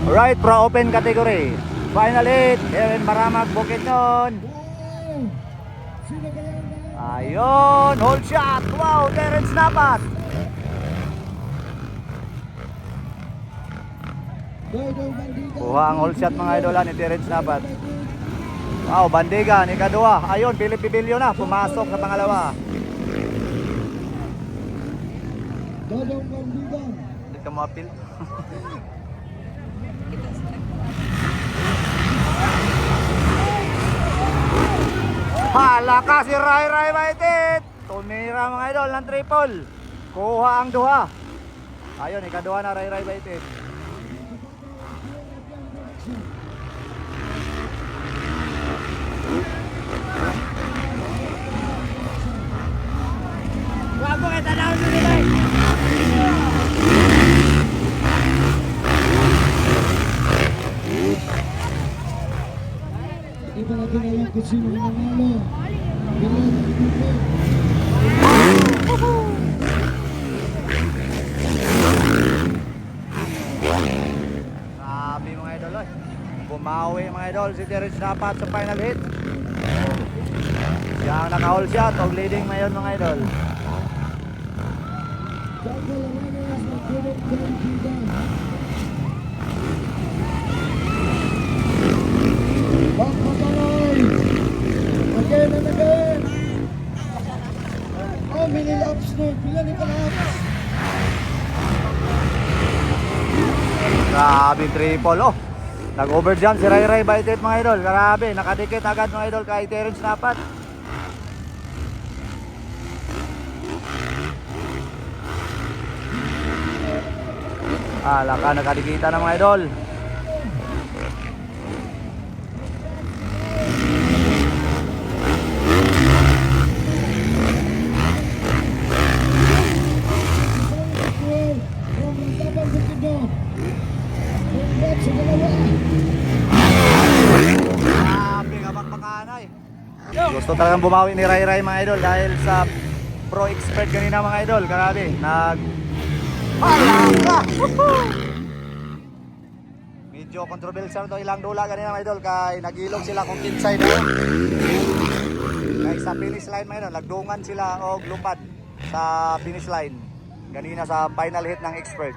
Right, pro open category. Final 8, Aaron Maramag, Bukidnon. Ayun, hold shot. Wow, Terence Napat. Kuha ang hold shot mga idol ni Terence Napat. Wow, bandigan, ikadua. Ayun, Philip Bibilio na, pumasok sa pangalawa. Hindi ka mo-appeal. Hala ka si Rai Rai Baitit. Tumira mga idol ng triple. Kuha ang duha. Ayun, ikaduha na Rai Rai Baitit. Wago kita daw dito bay. Ito natin alam kung sino ang nanalo. Grabe mga idol oy. Bumawi mga idol si Terence Napat sa final hit. Siya ang naka-all shot o leading ngayon mga idol. Again and again. How many laps na? Pila ni laps? Grabe triple oh. Nag-overjump si Rai Rai Baitit mga idol. Grabe, nakadikit agad mga idol kay Terence Napat. Laka nakadikita na mga idol. Gusto talagang bumawi ni Rai Rai mga idol dahil sa pro expert kanina mga idol. Grabe, medyo controversial to ilang dula kanina mga idol kay nagilog sila kung kinsay daw. Kay sa finish line mga idol, nagdungan sila og lupad sa finish line kanina sa final hit ng expert.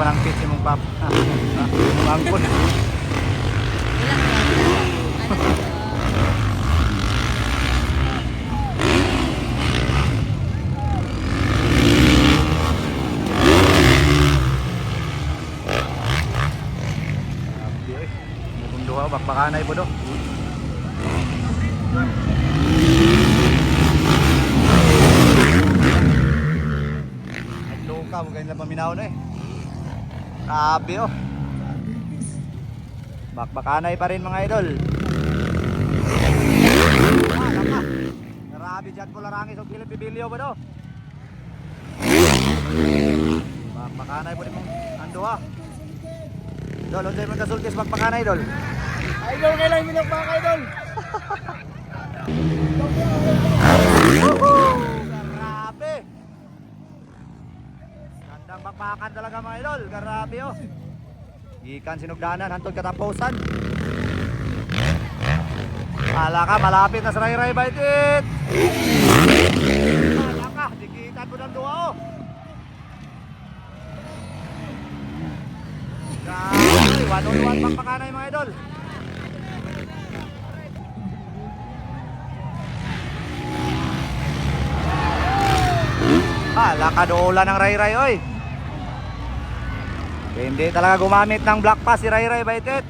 Parang pitch mong pap. Bangkon. Duha bakbakanay po do. Luka mo ganyan lang paminaw na eh. Grabe oh. Bakbakanay pa rin mga idol. Laka. Grabe dyan ko larangis o Philip Bibilio ba do? Bakbakanay po rin mong anduha. Idol, unsa man kasultis bakbakanay idol? Idol nga lang minok mga idol. Grabe. Gandang bakbakan talaga mga idol. Grabe oh. Gikan sinugdanan hantod katapusan. Hala ka, malapit na sa Rai Rai Baitit. Hala ka, dikitan mo ng duwa oh. Grabe. 1-on-1 bakbakanay mga idol. Lakadola ng Ray oy. Hindi talaga gumamit ng black pass si Ray Baitet.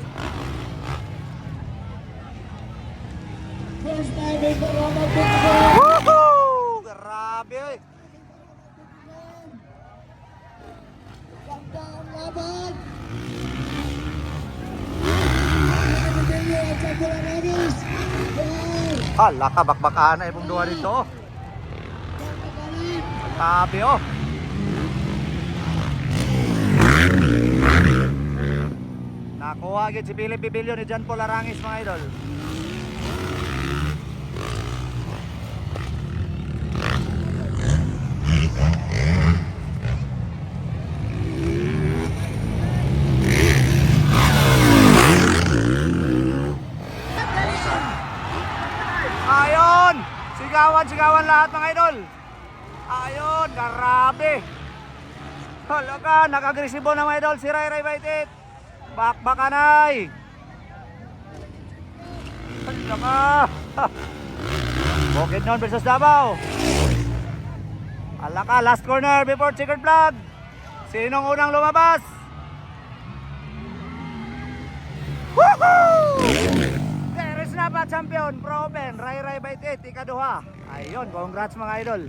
First time in Corona Victor. Woohoo! Grabe oy. Ganda ang laban. Pinili at sa Bulanagis. Laka bakbakanay pong duwa dito. Grabe oh. Nakuha agad si Philip Bibilio ni John Paul Arangis mga idol. Ayon! Sigawan lahat mga idol. Ayon, grabe. Halaga, nag-agresibo na mga idol si Ray Baitet. Bakbakanay. Halaga. Bukidnon versus Davao. Alaka, last corner before checkered flag. Sinong unang lumabas? Woohoo! There is na ba champion? Proven, Ray Baitet, ikaduha. Ayun, congrats mga idol.